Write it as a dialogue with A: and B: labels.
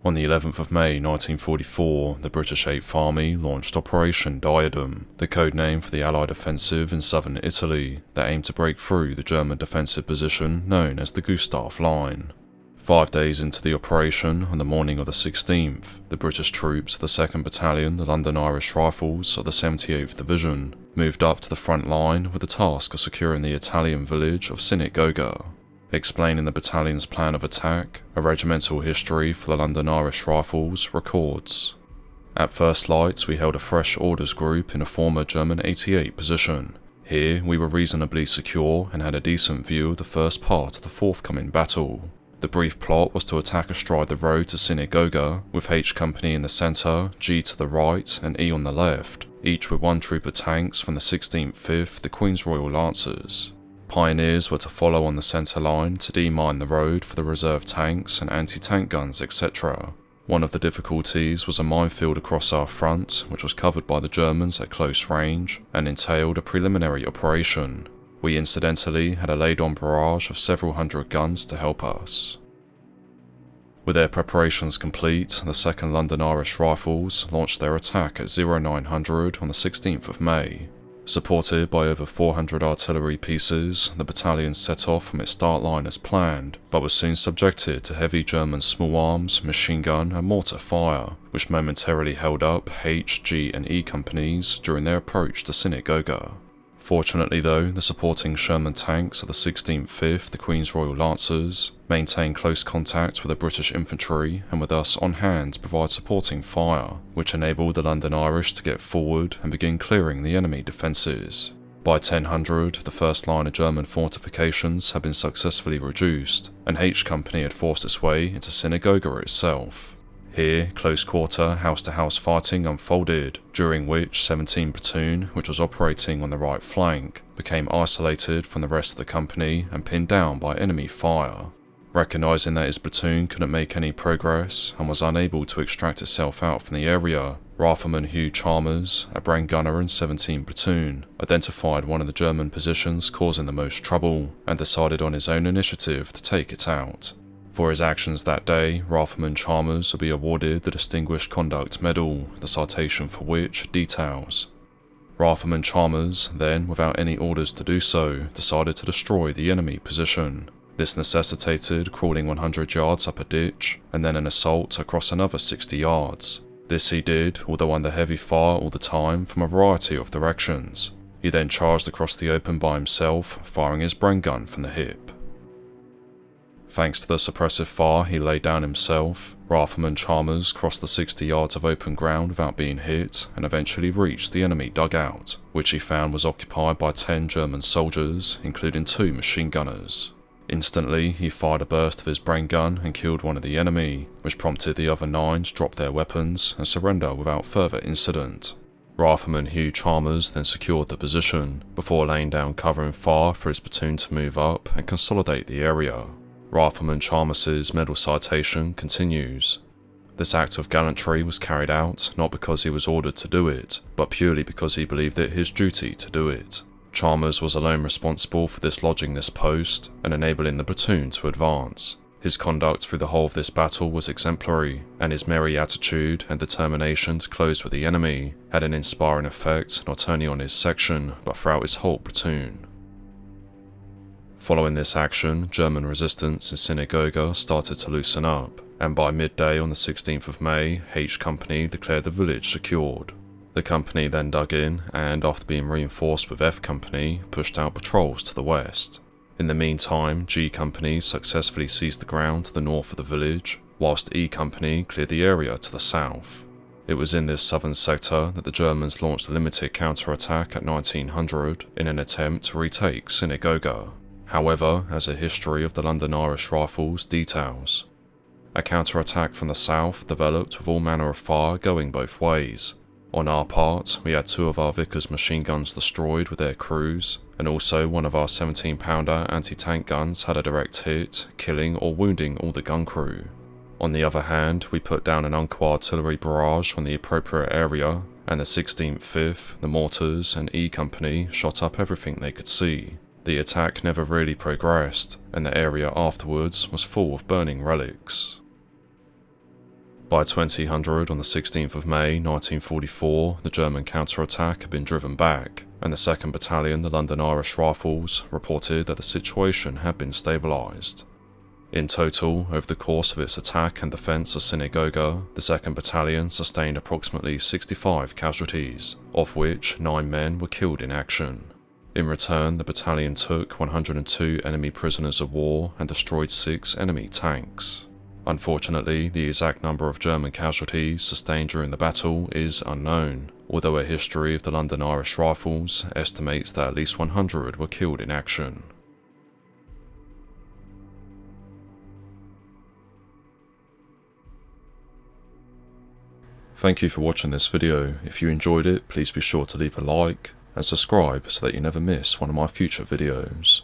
A: On the 11th of May 1944, the British 8th Army launched Operation Diadem, the code name for the Allied offensive in southern Italy that aimed to break through the German defensive position known as the Gustav Line. 5 days into the operation, on the morning of the 16th, the British troops of the 2nd Battalion, the London Irish Rifles of the 78th Division, moved up to the front line with the task of securing the Italian village of Sinagoga. Explaining the battalion's plan of attack, a regimental history for the London Irish Rifles records. At first light, we held a fresh orders group in a former German 88 position. Here, we were reasonably secure and had a decent view of the first part of the forthcoming battle. The brief plot was to attack astride the road to Sinagoga, with H Company in the centre, G to the right, and E on the left, each with one troop of tanks from the 16th 5th, the Queen's Royal Lancers. Pioneers were to follow on the centre line to demine the road for the reserve tanks and anti-tank guns, etc. One of the difficulties was a minefield across our front, which was covered by the Germans at close range and entailed a preliminary operation. We incidentally had a laid-on barrage of several hundred guns to help us. With their preparations complete, the 2nd London Irish Rifles launched their attack at 0900 on the 16th of May. Supported by over 400 artillery pieces, the battalion set off from its start line as planned, but was soon subjected to heavy German small arms, machine gun and mortar fire, which momentarily held up H, G and E companies during their approach to Sinagoga. Fortunately though, the supporting Sherman tanks of the 16th 5th, the Queen's Royal Lancers, maintained close contact with the British infantry and were thus on hand to provide supporting fire, which enabled the London Irish to get forward and begin clearing the enemy defences. By 1000, the first line of German fortifications had been successfully reduced, and H Company had forced its way into Sinagoga itself. Here, close-quarter, house-to-house fighting unfolded, during which 17 Platoon, which was operating on the right flank, became isolated from the rest of the company and pinned down by enemy fire. Recognising that his platoon couldn't make any progress and was unable to extract itself out from the area, Rifleman Hugh Chalmers, a Bren gunner in 17 Platoon, identified one of the German positions causing the most trouble and decided on his own initiative to take it out. For his actions that day, Rifleman Chalmers will be awarded the Distinguished Conduct Medal, the citation for which details. Rifleman Chalmers then, without any orders to do so, decided to destroy the enemy position. This necessitated crawling 100 yards up a ditch, and then an assault across another 60 yards. This he did, although under heavy fire all the time from a variety of directions. He then charged across the open by himself, firing his Bren gun from the hip. Thanks to the suppressive fire he laid down himself, Rifleman Chalmers crossed the 60 yards of open ground without being hit and eventually reached the enemy dugout, which he found was occupied by 10 German soldiers, including 2 machine gunners. Instantly, he fired a burst of his Bren gun and killed one of the enemy, which prompted the other 9 to drop their weapons and surrender without further incident. Rifleman Hugh Chalmers then secured the position, before laying down cover and fire for his platoon to move up and consolidate the area. Rifleman Chalmers' medal citation continues. This act of gallantry was carried out not because he was ordered to do it, but purely because he believed it his duty to do it. Chalmers was alone responsible for dislodging this post and enabling the platoon to advance. His conduct through the whole of this battle was exemplary, and his merry attitude and determination to close with the enemy had an inspiring effect not only on his section, but throughout his whole platoon. Following this action, German resistance in Sinagoga started to loosen up, and by midday on the 16th of May, H Company declared the village secured. The company then dug in and, after being reinforced with F Company, pushed out patrols to the west. In the meantime, G Company successfully seized the ground to the north of the village, whilst E Company cleared the area to the south. It was in this southern sector that the Germans launched a limited counterattack at 1900 in an attempt to retake Sinagoga. However, as a history of the London Irish Rifles details, a counterattack from the south developed with all manner of fire going both ways. On our part, we had 2 of our Vickers machine guns destroyed with their crews, and also one of our 17-pounder anti-tank guns had a direct hit, killing or wounding all the gun crew. On the other hand, we put down an uncle artillery barrage on the appropriate area, and the 16th 5th, the mortars and E Company shot up everything they could see. The attack never really progressed, and the area afterwards was full of burning relics. By 2000 on the 16th of May 1944, the German counterattack had been driven back, and the 2nd Battalion, the London Irish Rifles, reported that the situation had been stabilised. In total, over the course of its attack and defence of Sinagoga, the 2nd Battalion sustained approximately 65 casualties, of which 9 men were killed in action. In return, the battalion took 102 enemy prisoners of war and destroyed 6 enemy tanks. Unfortunately, the exact number of German casualties sustained during the battle is unknown, although a history of the London Irish Rifles estimates that at least 100 were killed in action. Thank you for watching this video. If you enjoyed it, please be sure to leave a like and subscribe so that you never miss one of my future videos.